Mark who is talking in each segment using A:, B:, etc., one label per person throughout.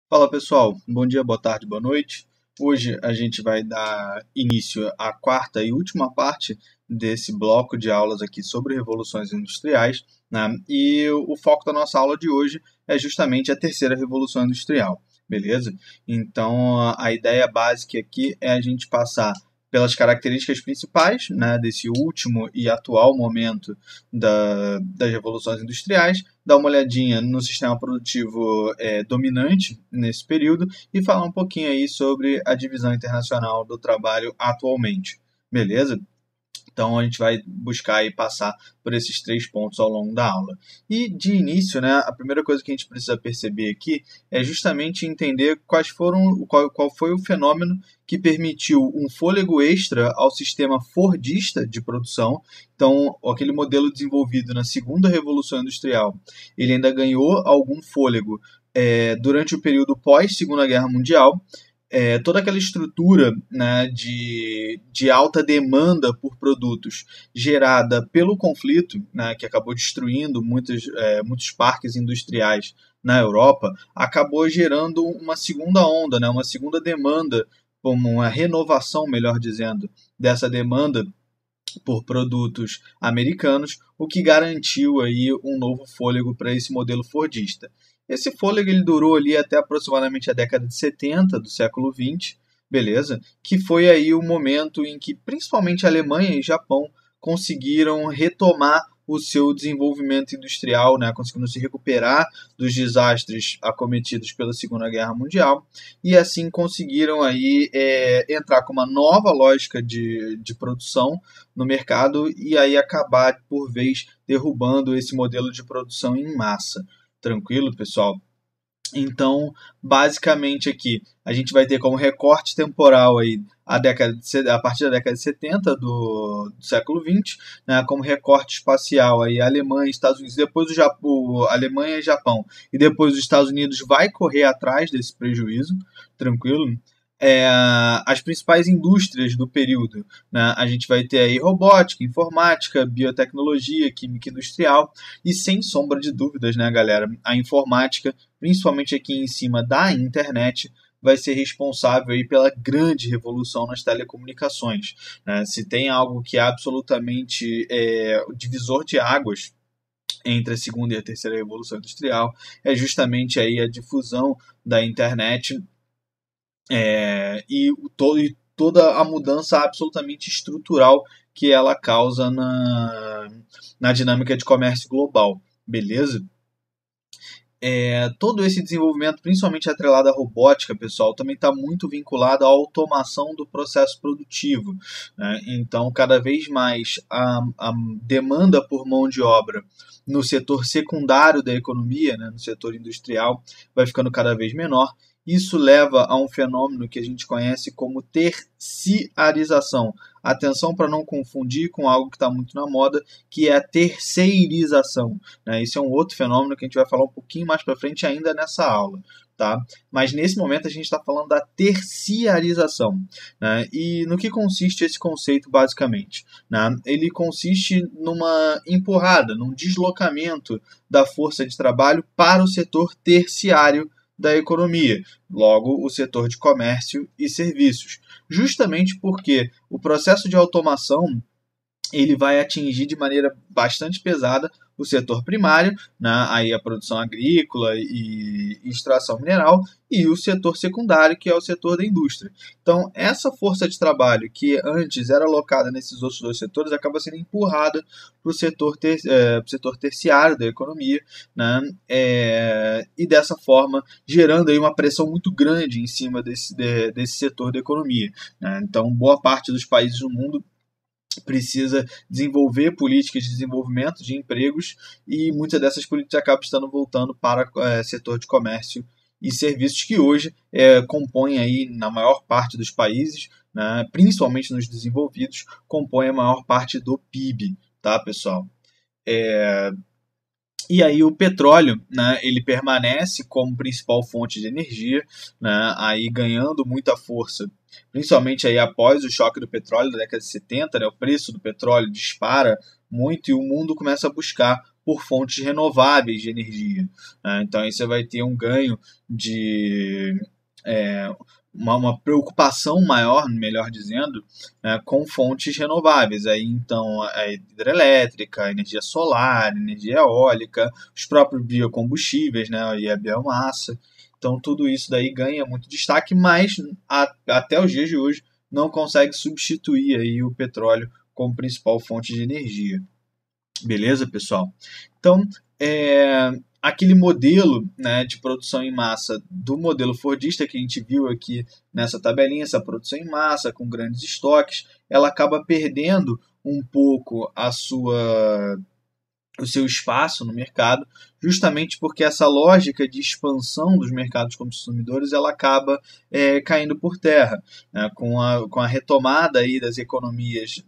A: Fala pessoal, bom dia, boa tarde, boa noite. Hoje a gente vai dar início à quarta e última parte desse bloco de aulas aqui sobre revoluções industriais, né? E o foco da nossa aula de hoje é justamente a terceira revolução industrial, beleza? Então a ideia básica aqui é a gente passar pelas características principais, né, desse último e atual momento das revoluções industriais, dar uma olhadinha no sistema produtivo dominante nesse período e falar um pouquinho aí sobre a divisão internacional do trabalho atualmente. Beleza? Então a gente vai buscar e passar por esses três pontos ao longo da aula. E de início, né, a primeira coisa que a gente precisa perceber aqui é justamente entender qual foi o fenômeno que permitiu um fôlego extra ao sistema fordista de produção. Então, aquele modelo desenvolvido na segunda Revolução Industrial, ele ainda ganhou algum fôlego durante o período pós-Segunda Guerra Mundial. Toda aquela estrutura, né, de alta demanda por produtos gerada pelo conflito, né, que acabou destruindo muitos parques industriais na Europa, acabou gerando uma segunda onda, né, uma segunda demanda, como uma renovação, melhor dizendo, dessa demanda por produtos americanos, o que garantiu aí um novo fôlego para esse modelo fordista. Esse fôlego ele durou ali até aproximadamente a década de 70 do século XX, beleza? Que foi aí o momento em que principalmente a Alemanha e Japão conseguiram retomar o seu desenvolvimento industrial, né? Conseguindo se recuperar dos desastres acometidos pela Segunda Guerra Mundial e assim conseguiram aí entrar com uma nova lógica de produção no mercado e aí acabar, por vez, derrubando esse modelo de produção em massa. Tranquilo, pessoal? Então, basicamente aqui, a gente vai ter como recorte temporal aí a partir da década de 70 do século XX, né, como recorte espacial aí Alemanha, Estados Unidos, depois Alemanha e Japão, e depois os Estados Unidos vai correr atrás desse prejuízo, tranquilo? As principais indústrias do período, né? A gente vai ter aí robótica, informática, biotecnologia, química industrial e sem sombra de dúvidas, né, galera? A informática, principalmente aqui em cima da internet, vai ser responsável aí pela grande revolução nas telecomunicações, né? Se tem algo que é absolutamente o divisor de águas entre a segunda e a terceira revolução industrial, é justamente aí a difusão da internet e toda a mudança absolutamente estrutural que ela causa na dinâmica de comércio global, beleza? Todo esse desenvolvimento, principalmente atrelado à robótica, pessoal, também está muito vinculado à automação do processo produtivo, né? Então, cada vez mais a demanda por mão de obra no setor secundário da economia, né, no setor industrial, vai ficando cada vez menor. Isso leva a um fenômeno que a gente conhece como terciarização. Atenção para não confundir com algo que está muito na moda, que é a terceirização, né? Isso é um outro fenômeno que a gente vai falar um pouquinho mais para frente ainda nessa aula. Tá? Mas nesse momento a gente está falando da terciarização, né? E no que consiste esse conceito basicamente? Né? Ele consiste numa empurrada, num deslocamento da força de trabalho para o setor terciário da economia, logo o setor de comércio e serviços, justamente porque o processo de automação ele vai atingir de maneira bastante pesada o setor primário, né, aí a produção agrícola e extração mineral, e o setor secundário, que é o setor da indústria. Então, essa força de trabalho que antes era alocada nesses outros dois setores acaba sendo empurrada para o setor terciário da economia, né, e dessa forma gerando aí uma pressão muito grande em cima desse setor da economia, né? Então, boa parte dos países do mundo precisa desenvolver políticas de desenvolvimento de empregos e muitas dessas políticas acabam estando voltando para o setor de comércio e serviços que hoje compõem aí na maior parte dos países, né, principalmente nos desenvolvidos, compõem a maior parte do PIB, tá, pessoal? E aí o petróleo, né, ele permanece como principal fonte de energia, né, aí ganhando muita força, principalmente aí após o choque do petróleo da década de 70, né, o preço do petróleo dispara muito e o mundo começa a buscar por fontes renováveis de energia. Então aí você vai ter um ganho de uma preocupação maior, melhor dizendo, com fontes renováveis. Aí, então, a hidrelétrica, a energia solar, a energia eólica, os próprios biocombustíveis, né, e a biomassa. Então, tudo isso daí ganha muito destaque, mas até os dias de hoje não consegue substituir aí o petróleo como principal fonte de energia. Beleza, pessoal? Então, aquele modelo, né, de produção em massa do modelo fordista que a gente viu aqui nessa tabelinha, essa produção em massa com grandes estoques, ela acaba perdendo um pouco o seu espaço no mercado, justamente porque essa lógica de expansão dos mercados consumidores ela acaba caindo por terra, né? Com a retomada aí das economias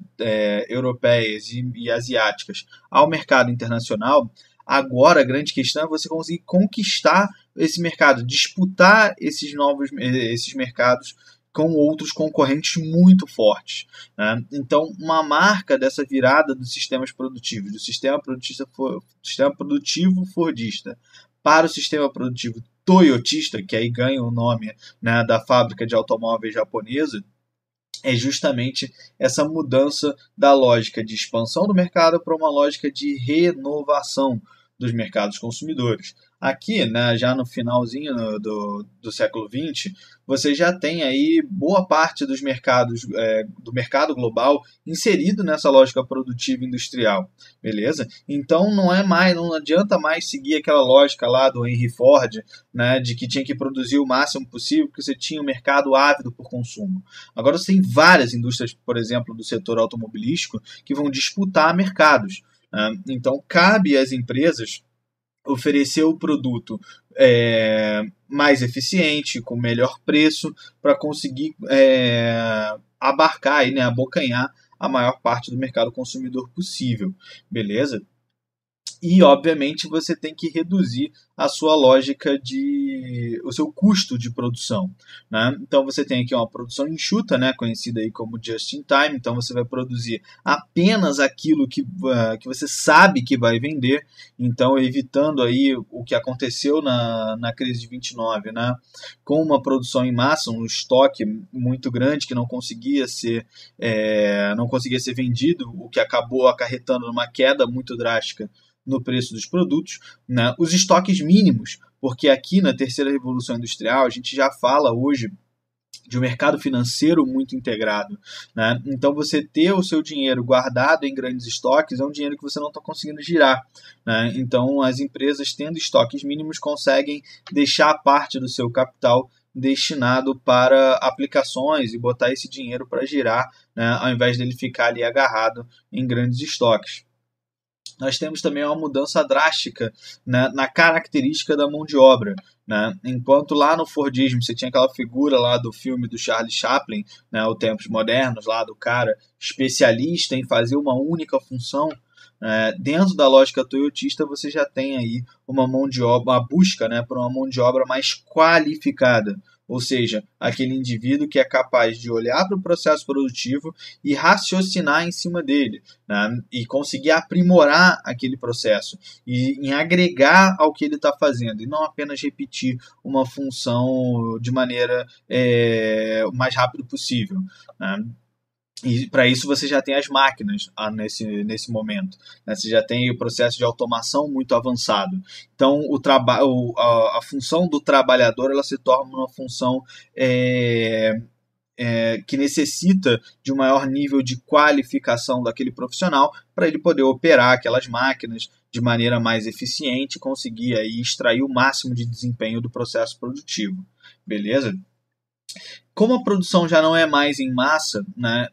A: europeias e asiáticas ao mercado internacional. Agora a grande questão é você conseguir conquistar esse mercado, disputar esses mercados com outros concorrentes muito fortes, né? Então, uma marca dessa virada dos sistemas produtivos, do sistema produtivo fordista para o sistema produtivo toyotista, que aí ganha o nome, né, da fábrica de automóveis japonesa, é justamente essa mudança da lógica de expansão do mercado para uma lógica de renovação dos mercados consumidores. Aqui, né, já no finalzinho do século XX, você já tem aí boa parte dos mercados, do mercado global inserido nessa lógica produtiva industrial, beleza? Então não adianta mais seguir aquela lógica lá do Henry Ford, né, de que tinha que produzir o máximo possível porque você tinha um mercado ávido por consumo. Agora você tem várias indústrias, por exemplo, do setor automobilístico, que vão disputar mercados. Então, cabe às empresas oferecer o produto mais eficiente, com melhor preço, para conseguir abarcar, aí, né, abocanhar a maior parte do mercado consumidor possível. Beleza? E, obviamente, você tem que reduzir a sua lógica o seu custo de produção, né? Então, você tem aqui uma produção enxuta, né, conhecida aí como just-in-time. Então, você vai produzir apenas aquilo que você sabe que vai vender. Então, evitando aí o que aconteceu na crise de 29, né? Com uma produção em massa, um estoque muito grande que não conseguia ser vendido, o que acabou acarretando numa queda muito drástica no preço dos produtos, né? Os estoques mínimos, porque aqui na terceira revolução industrial a gente já fala hoje de um mercado financeiro muito integrado, né? Então você ter o seu dinheiro guardado em grandes estoques é um dinheiro que você não está conseguindo girar, né? Então as empresas tendo estoques mínimos conseguem deixar parte do seu capital destinado para aplicações e botar esse dinheiro para girar, né? Ao invés dele ficar ali agarrado em grandes estoques. Nós temos também uma mudança drástica, né, na característica da mão de obra, né? Enquanto lá no Fordismo você tinha aquela figura lá do filme do Charlie Chaplin, né, Os Tempos Modernos, lá do cara especialista em fazer uma única função, dentro da lógica toyotista você já tem aí uma mão de obra, uma busca, né, por uma mão de obra mais qualificada. Ou seja, aquele indivíduo que é capaz de olhar para o processo produtivo e raciocinar em cima dele, né? E conseguir aprimorar aquele processo e em agregar ao que ele está fazendo, e não apenas repetir uma função de maneira o mais rápido possível, né? E para isso você já tem as máquinas nesse momento, né? Você já tem o processo de automação muito avançado. Então a função do trabalhador ela se torna uma função que necessita de um maior nível de qualificação daquele profissional para ele poder operar aquelas máquinas de maneira mais eficiente e conseguir aí extrair o máximo de desempenho do processo produtivo. Beleza? Como a produção já não é mais em massa, né,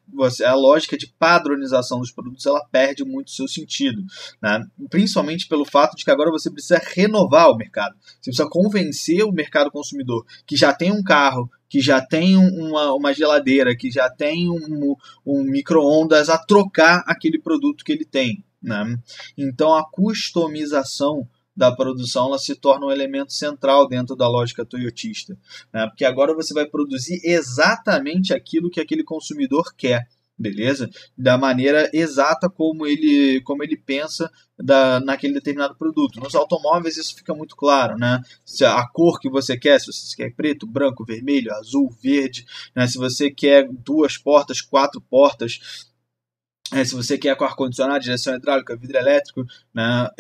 A: a lógica de padronização dos produtos ela perde muito seu sentido, né, principalmente pelo fato de que agora você precisa renovar o mercado. Você precisa convencer o mercado consumidor que já tem um carro, que já tem uma geladeira, que já tem um micro-ondas a trocar aquele produto que ele tem, né? Então a customização da produção ela se torna um elemento central dentro da lógica toyotista, né? Porque agora você vai produzir exatamente aquilo que aquele consumidor quer, beleza? Da maneira exata como ele pensa naquele determinado produto. Nos automóveis isso fica muito claro, né? Se a cor que você quer, se você quer preto, branco, vermelho, azul, verde, né? Se você quer 2 portas, 4 portas, se você quer com ar-condicionado, direção hidráulica, vidro elétrico, né?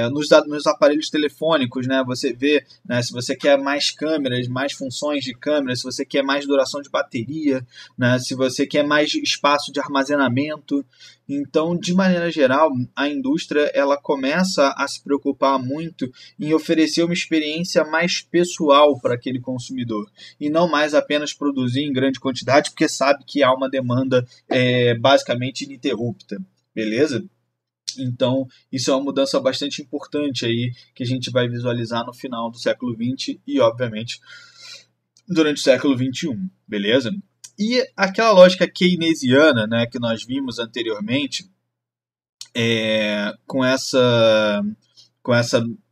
A: Nos aparelhos telefônicos, né? Você vê, né? Se você quer mais câmeras, mais funções de câmera, se você quer mais duração de bateria, né? Se você quer mais espaço de armazenamento. Então, de maneira geral, a indústria ela começa a se preocupar muito em oferecer uma experiência mais pessoal para aquele consumidor e não mais apenas produzir em grande quantidade, porque sabe que há uma demanda basicamente ininterrupta, beleza? Então, isso é uma mudança bastante importante aí que a gente vai visualizar no final do século XX e, obviamente, durante o século XXI, beleza? E aquela lógica keynesiana, né, que nós vimos anteriormente, com essa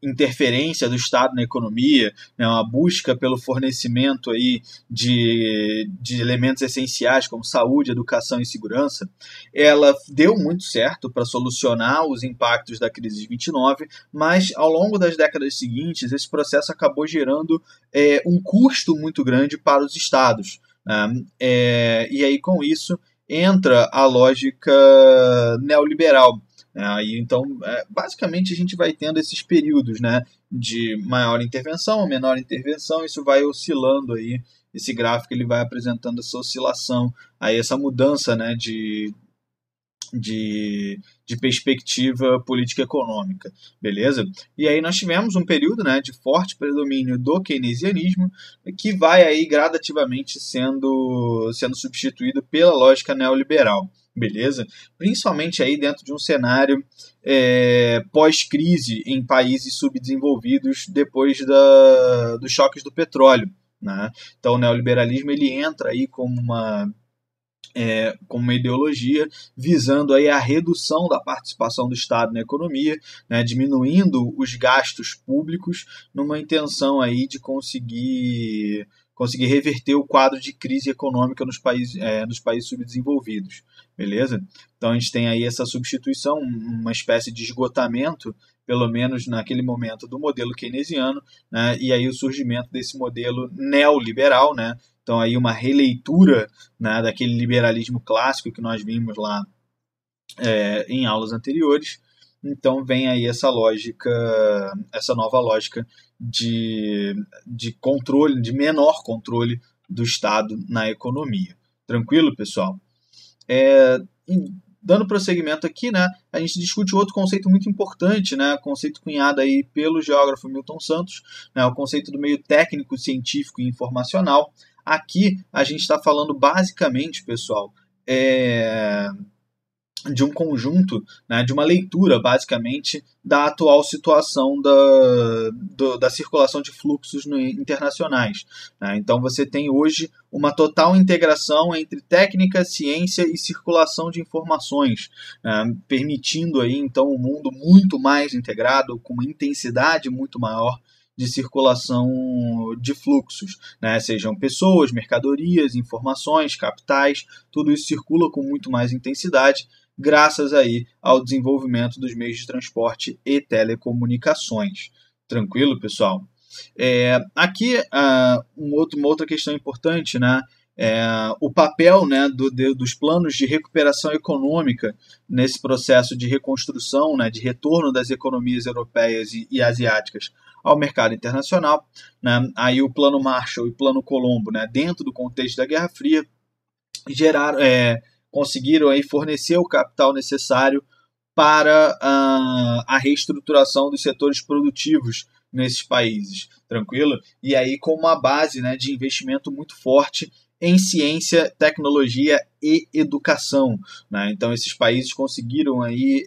A: interferência do Estado na economia, né, uma busca pelo fornecimento aí de elementos essenciais como saúde, educação e segurança, ela deu muito certo para solucionar os impactos da crise de 29, mas ao longo das décadas seguintes esse processo acabou gerando um custo muito grande para os estados, né? E aí com isso entra a lógica neoliberal. Aí, então, basicamente, a gente vai tendo esses períodos, né, de maior intervenção, menor intervenção, isso vai oscilando aí, esse gráfico ele vai apresentando essa oscilação, aí essa mudança, né, de perspectiva política econômica, beleza? E aí nós tivemos um período, né, de forte predomínio do keynesianismo, que vai aí gradativamente sendo substituído pela lógica neoliberal, beleza? Principalmente aí dentro de um cenário pós-crise em países subdesenvolvidos depois dos choques do petróleo, né? Então o neoliberalismo ele entra aí como uma ideologia visando aí a redução da participação do Estado na economia, né, diminuindo os gastos públicos numa intenção aí de conseguir reverter o quadro de crise econômica nos países subdesenvolvidos, beleza? Então a gente tem aí essa substituição, uma espécie de esgotamento, pelo menos naquele momento, do modelo keynesiano, né, e aí o surgimento desse modelo neoliberal, né? Então, aí uma releitura, né, daquele liberalismo clássico que nós vimos lá em aulas anteriores. Então, vem aí essa nova lógica de controle, de menor controle do Estado na economia. Tranquilo, pessoal? Dando prosseguimento aqui, né, a gente discute outro conceito muito importante, né, conceito cunhado aí pelo geógrafo Milton Santos, né, o conceito do meio técnico, científico e informacional. Aqui a gente está falando basicamente, pessoal, de um conjunto, né, de uma leitura, basicamente, da atual situação da circulação de fluxos internacionais, né? Então você tem hoje uma total integração entre técnica, ciência e circulação de informações, né, permitindo aí, então, um mundo muito mais integrado, com uma intensidade muito maior de circulação de fluxos, né? Sejam pessoas, mercadorias, informações, capitais, tudo isso circula com muito mais intensidade, graças aí ao desenvolvimento dos meios de transporte e telecomunicações. Tranquilo, pessoal? Aqui, uma outra questão importante, né? O papel, né, dos planos de recuperação econômica nesse processo de reconstrução, né, de retorno das economias europeias e asiáticas ao mercado internacional, né? Aí o Plano Marshall e o Plano Colombo, né, dentro do contexto da Guerra Fria, conseguiram aí fornecer o capital necessário para a reestruturação dos setores produtivos nesses países, tranquilo? E aí com uma base, né, de investimento muito forte em ciência, tecnologia e educação, né? Então esses países conseguiram aí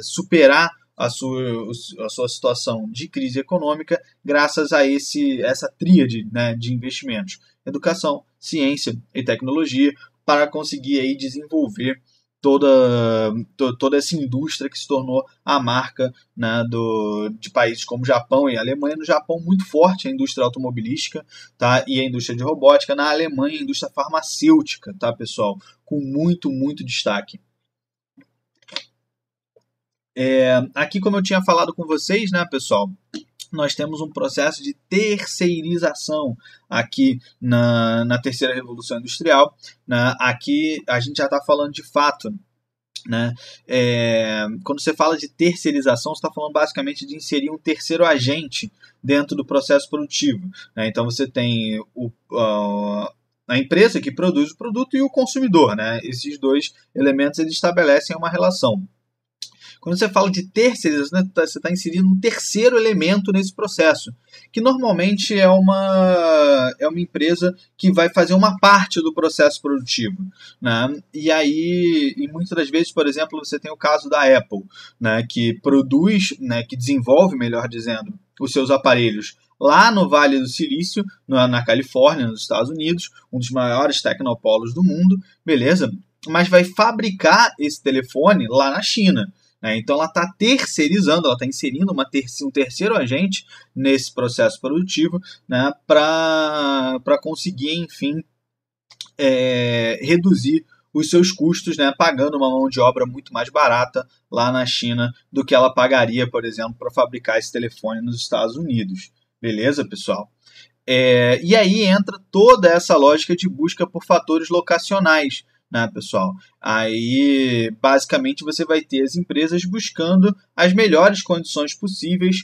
A: superar a sua situação de crise econômica graças a essa tríade, né, de investimentos: educação, ciência e tecnologia, para conseguir aí desenvolver toda essa indústria que se tornou a marca, né, de países como Japão e Alemanha. No Japão, muito forte a indústria automobilística, tá, e a indústria de robótica. Na Alemanha, a indústria farmacêutica, tá, pessoal, com muito destaque. Aqui, como eu tinha falado com vocês, né, pessoal, nós temos um processo de terceirização aqui na terceira revolução industrial, né? Aqui a gente já está falando de fato, né? Quando você fala de terceirização, você está falando basicamente de inserir um terceiro agente dentro do processo produtivo, né? Então você tem a empresa que produz o produto e o consumidor, né? Esses dois elementos eles estabelecem uma relação. Quando você fala de terceirização, você está inserindo um terceiro elemento nesse processo, que normalmente é uma empresa que vai fazer uma parte do processo produtivo, né? E aí, e muitas das vezes, por exemplo, você tem o caso da Apple, né, que produz, né, que desenvolve, melhor dizendo, os seus aparelhos lá no Vale do Silício, na Califórnia, nos Estados Unidos, um dos maiores tecnopolos do mundo, beleza? Mas vai fabricar esse telefone lá na China. Então ela está terceirizando, ela está inserindo um terceiro agente nesse processo produtivo, né, para conseguir, enfim, reduzir os seus custos, né, pagando uma mão de obra muito mais barata lá na China do que ela pagaria, por exemplo, para fabricar esse telefone nos Estados Unidos. Beleza, pessoal? E aí entra toda essa lógica de busca por fatores locacionais, né, pessoal? Aí, basicamente, você vai ter as empresas buscando as melhores condições possíveis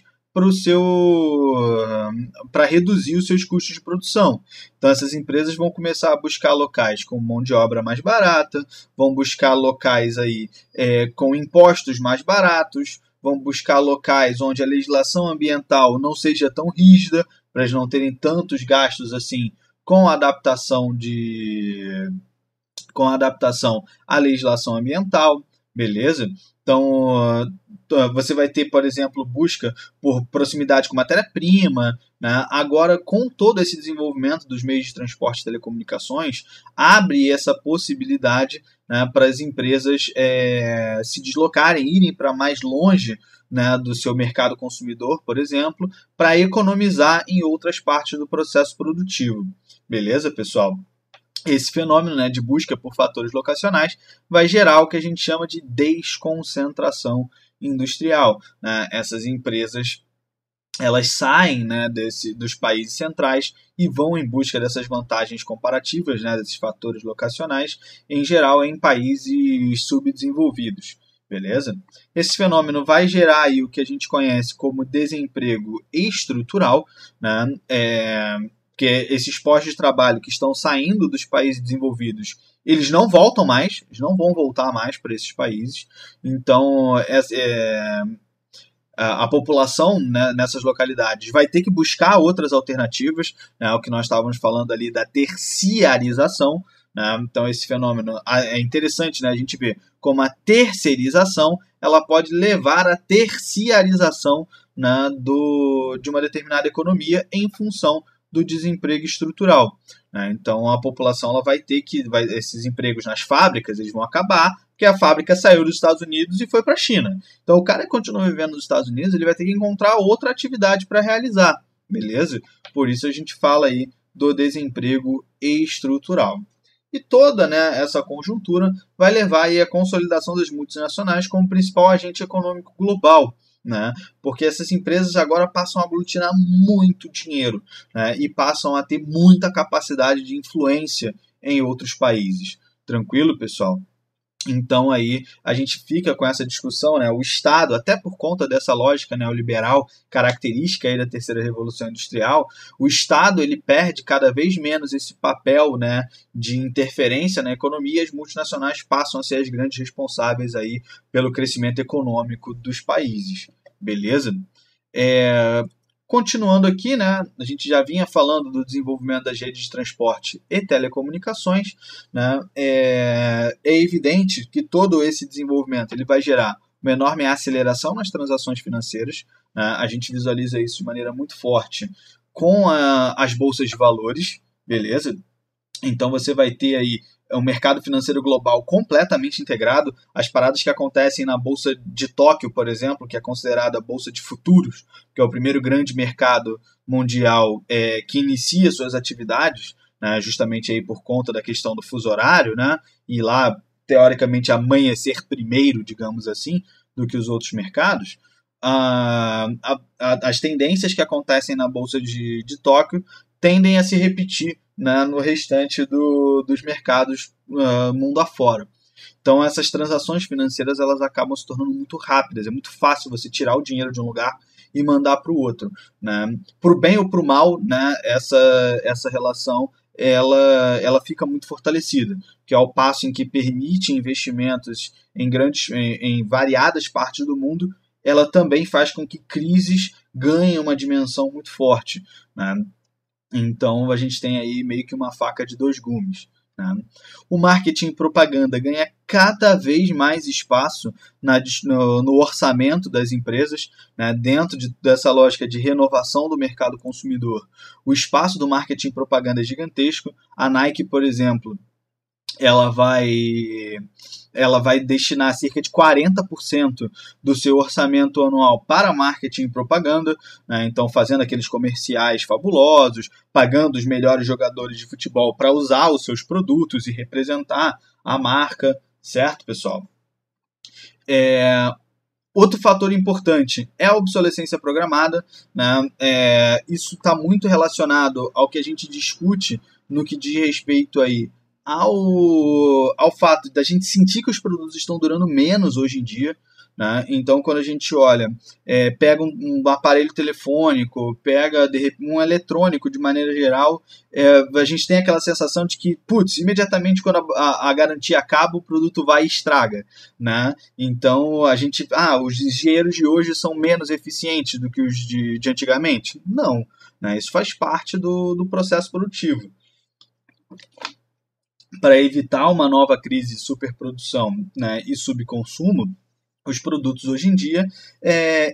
A: para reduzir os seus custos de produção. Então, essas empresas vão começar a buscar locais com mão de obra mais barata, vão buscar locais aí, com impostos mais baratos, vão buscar locais onde a legislação ambiental não seja tão rígida, para eles não terem tantos gastos assim com a adaptação à legislação ambiental, beleza? Então, você vai ter, por exemplo, busca por proximidade com matéria-prima, né? Agora, com todo esse desenvolvimento dos meios de transporte e telecomunicações, abre essa possibilidade, né, para as empresas se deslocarem, irem para mais longe, né, do seu mercado consumidor, por exemplo, para economizar em outras partes do processo produtivo. Beleza, pessoal? Esse fenômeno, né, de busca por fatores locacionais vai gerar o que a gente chama de desconcentração industrial, né? Essas empresas elas saem, né, dos países centrais e vão em busca dessas vantagens comparativas, né, desses fatores locacionais, em geral em países subdesenvolvidos. Beleza? Esse fenômeno vai gerar aí o que a gente conhece como desemprego estrutural, né? Que esses postos de trabalho que estão saindo dos países desenvolvidos, eles não voltam mais, eles não vão voltar mais para esses países. Então, a população, né, nessas localidades vai ter que buscar outras alternativas, né, o que nós estávamos falando ali da terciarização, né? Então, esse fenômeno é interessante, né, a gente ver como a terceirização ela pode levar à terciarização, né, de uma determinada economia em função do desemprego estrutural, né? Então a população ela vai ter que esses empregos nas fábricas eles vão acabar porque a fábrica saiu dos Estados Unidos e foi para a China. Então o cara que continua vivendo nos Estados Unidos ele vai ter que encontrar outra atividade para realizar, beleza? Por isso a gente fala aí do desemprego estrutural. E toda, né, essa conjuntura vai levar aí à consolidação das multinacionais como principal agente econômico global, né? Porque essas empresas agora passam a aglutinar muito dinheiro, né? E passam a ter muita capacidade de influência em outros países. Tranquilo, pessoal? Então aí a gente fica com essa discussão, né? O Estado, até por conta dessa lógica neoliberal característica aí da terceira revolução industrial, o Estado ele perde cada vez menos esse papel, né, de interferência na economia, e as multinacionais passam a ser as grandes responsáveis aí pelo crescimento econômico dos países. Beleza? Continuando aqui, né, a gente já vinha falando do desenvolvimento das redes de transporte e telecomunicações, né, é evidente que todo esse desenvolvimento ele vai gerar uma enorme aceleração nas transações financeiras, né, a gente visualiza isso de maneira muito forte com as bolsas de valores, beleza? Então você vai ter aí um mercado financeiro global completamente integrado. As paradas que acontecem na Bolsa de Tóquio, por exemplo, que é considerada a Bolsa de Futuros, que é o primeiro grande mercado mundial que inicia suas atividades, né, justamente aí por conta da questão do fuso horário, né, e lá, teoricamente, amanhecer primeiro, digamos assim, do que os outros mercados. As tendências que acontecem na Bolsa de Tóquio tendem a se repetir, né, no restante dos mercados mundo afora. Então, essas transações financeiras elas acabam se tornando muito rápidas. É muito fácil você tirar o dinheiro de um lugar e mandar para o outro, né? Por bem ou por mal, né, essa relação ela fica muito fortalecida, que ao passo em que permite investimentos em variadas partes do mundo, ela também faz com que crises ganhem uma dimensão muito forte, né? Então, a gente tem aí meio que uma faca de dois gumes, né? O marketing e propaganda ganha cada vez mais espaço no orçamento das empresas, né? Dentro dessa lógica de renovação do mercado consumidor. O espaço do marketing e propaganda é gigantesco. A Nike, por exemplo, ela vai destinar cerca de 40% do seu orçamento anual para marketing e propaganda, né? Então fazendo aqueles comerciais fabulosos, pagando os melhores jogadores de futebol para usar os seus produtos e representar a marca, certo, pessoal? Outro fator importante é a obsolescência programada, né? Isso está muito relacionado ao que a gente discute no que diz respeito aí ao fato da gente sentir que os produtos estão durando menos hoje em dia, né? Então, quando a gente olha, pega um aparelho telefônico, pega um eletrônico de maneira geral, a gente tem aquela sensação de que, putz, imediatamente quando a garantia acaba, o produto vai e estraga, né? Então, os engenheiros de hoje são menos eficientes do que os de antigamente? Não, né? Isso faz parte do processo produtivo. Para evitar uma nova crise de superprodução, né, e subconsumo, os produtos hoje em dia,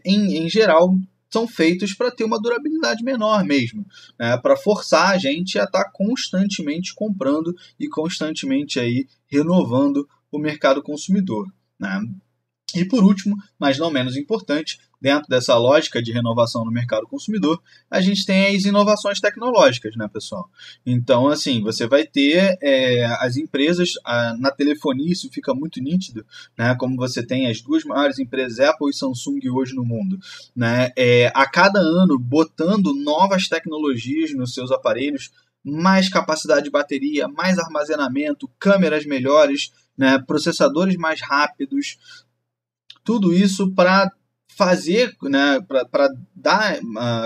A: em geral, são feitos para ter uma durabilidade menor mesmo, né, para forçar a gente a estar constantemente comprando e constantemente aí renovando o mercado consumidor, né? E por último, mas não menos importante, dentro dessa lógica de renovação no mercado consumidor, a gente tem as inovações tecnológicas, né, pessoal? Então, assim, você vai ter as empresas, na telefonia isso fica muito nítido, né? Como você tem as duas maiores empresas, Apple e Samsung hoje no mundo, né? A cada ano botando novas tecnologias nos seus aparelhos, mais capacidade de bateria, mais armazenamento, câmeras melhores, né? Processadores mais rápidos, tudo isso para fazer, né,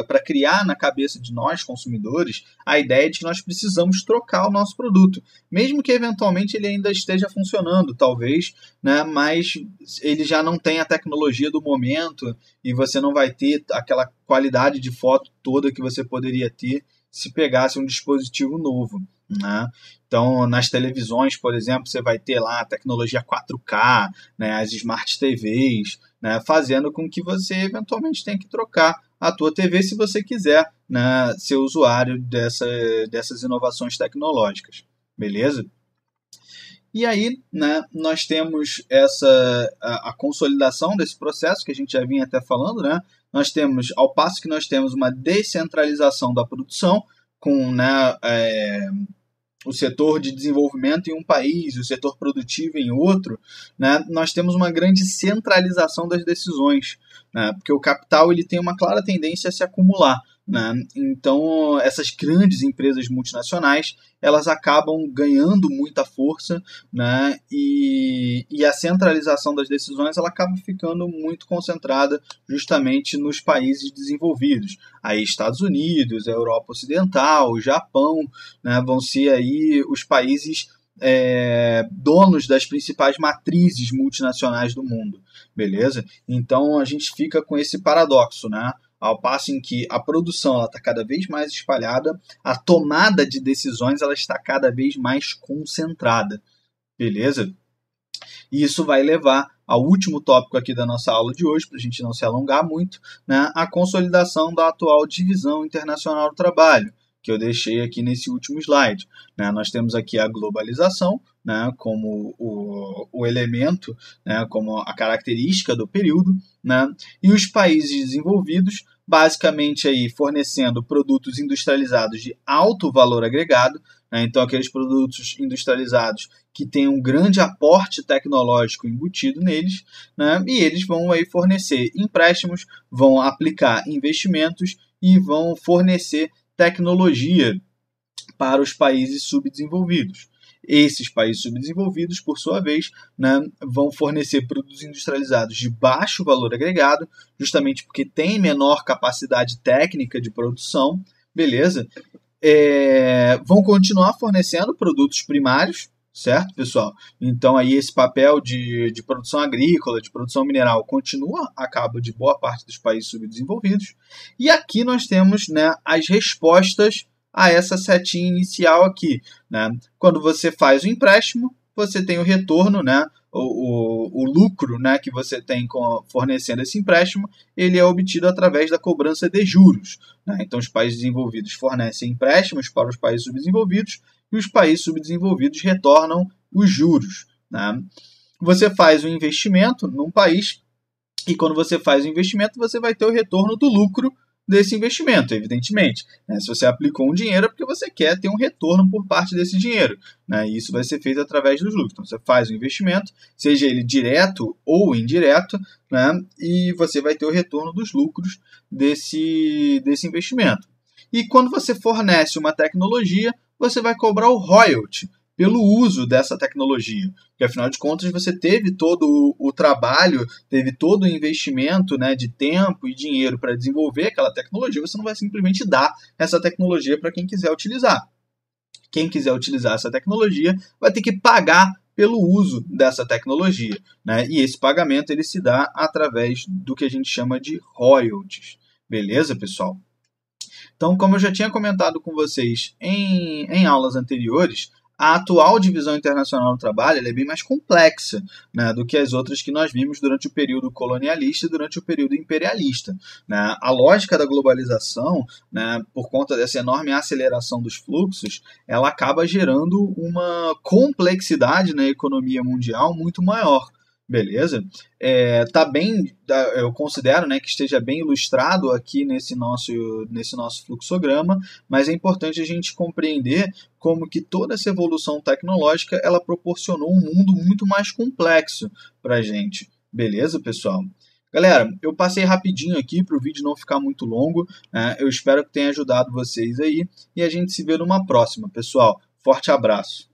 A: para criar na cabeça de nós, consumidores, a ideia de que nós precisamos trocar o nosso produto, mesmo que eventualmente ele ainda esteja funcionando, talvez, né, mas ele já não tem a tecnologia do momento e você não vai ter aquela qualidade de foto toda que você poderia ter se pegasse um dispositivo novo, né? Então, nas televisões, por exemplo, você vai ter lá a tecnologia 4K, né, as Smart TVs, né, fazendo com que você eventualmente tenha que trocar a tua TV se você quiser, né, ser usuário dessas inovações tecnológicas. Beleza? E aí, né, nós temos a consolidação desse processo que a gente já vinha até falando, né? Nós temos, ao passo que nós temos uma descentralização da produção, com, né, o setor de desenvolvimento em um país, o setor produtivo em outro, né, nós temos uma grande centralização das decisões, né, porque o capital ele tem uma clara tendência a se acumular, né? Então, essas grandes empresas multinacionais elas acabam ganhando muita força, né? E a centralização das decisões ela acaba ficando muito concentrada justamente nos países desenvolvidos. Aí Estados Unidos, a Europa Ocidental, o Japão, né, vão ser aí os países donos das principais matrizes multinacionais do mundo, beleza? Então a gente fica com esse paradoxo, né? Ao passo em que a produção está cada vez mais espalhada, a tomada de decisões ela está cada vez mais concentrada, beleza? E isso vai levar ao último tópico aqui da nossa aula de hoje, para a gente não se alongar muito, né? A consolidação da atual divisão internacional do trabalho, que eu deixei aqui nesse último slide, né? Nós temos aqui a globalização, né, como o elemento, né, como a característica do período, né, e os países desenvolvidos, basicamente aí fornecendo produtos industrializados de alto valor agregado, né, então aqueles produtos industrializados que têm um grande aporte tecnológico embutido neles, né, e eles vão aí fornecer empréstimos, vão aplicar investimentos e vão fornecer tecnologia para os países subdesenvolvidos. Esses países subdesenvolvidos, por sua vez, né, vão fornecer produtos industrializados de baixo valor agregado, justamente porque têm menor capacidade técnica de produção, beleza? Vão continuar fornecendo produtos primários, certo, pessoal? Então, aí esse papel de produção agrícola, de produção mineral, continua a cabo de boa parte dos países subdesenvolvidos. E aqui nós temos, né, as respostas a essa setinha inicial aqui, né? Quando você faz o empréstimo, você tem o retorno, né? O lucro, né, que você tem fornecendo esse empréstimo, ele é obtido através da cobrança de juros, né? Então, os países desenvolvidos fornecem empréstimos para os países subdesenvolvidos e os países subdesenvolvidos retornam os juros, né? Você faz um investimento num país e quando você faz o investimento, você vai ter o retorno do lucro desse investimento, evidentemente. Né? Se você aplicou um dinheiro é porque você quer ter um retorno por parte desse dinheiro. Né? E isso vai ser feito através dos lucros. Então, você faz o investimento, seja ele direto ou indireto, né? E você vai ter o retorno dos lucros desse investimento. E quando você fornece uma tecnologia, você vai cobrar o royalty pelo uso dessa tecnologia. Porque, afinal de contas, você teve todo o trabalho, teve todo o investimento, né, de tempo e dinheiro para desenvolver aquela tecnologia, você não vai simplesmente dar essa tecnologia para quem quiser utilizar. Quem quiser utilizar essa tecnologia vai ter que pagar pelo uso dessa tecnologia, né? E esse pagamento ele se dá através do que a gente chama de royalties. Beleza, pessoal? Então, como eu já tinha comentado com vocês em aulas anteriores, a atual divisão internacional do trabalho ela é bem mais complexa, né, do que as outras que nós vimos durante o período colonialista e durante o período imperialista. Né? A lógica da globalização, né, por conta dessa enorme aceleração dos fluxos, ela acaba gerando uma complexidade na economia mundial muito maior. Beleza? Eu considero, né, que esteja bem ilustrado aqui nesse nosso fluxograma, mas é importante a gente compreender como que toda essa evolução tecnológica ela proporcionou um mundo muito mais complexo para a gente. Beleza, pessoal? Galera, eu passei rapidinho aqui para o vídeo não ficar muito longo, né? Eu espero que tenha ajudado vocês aí e a gente se vê numa próxima, pessoal. Forte abraço!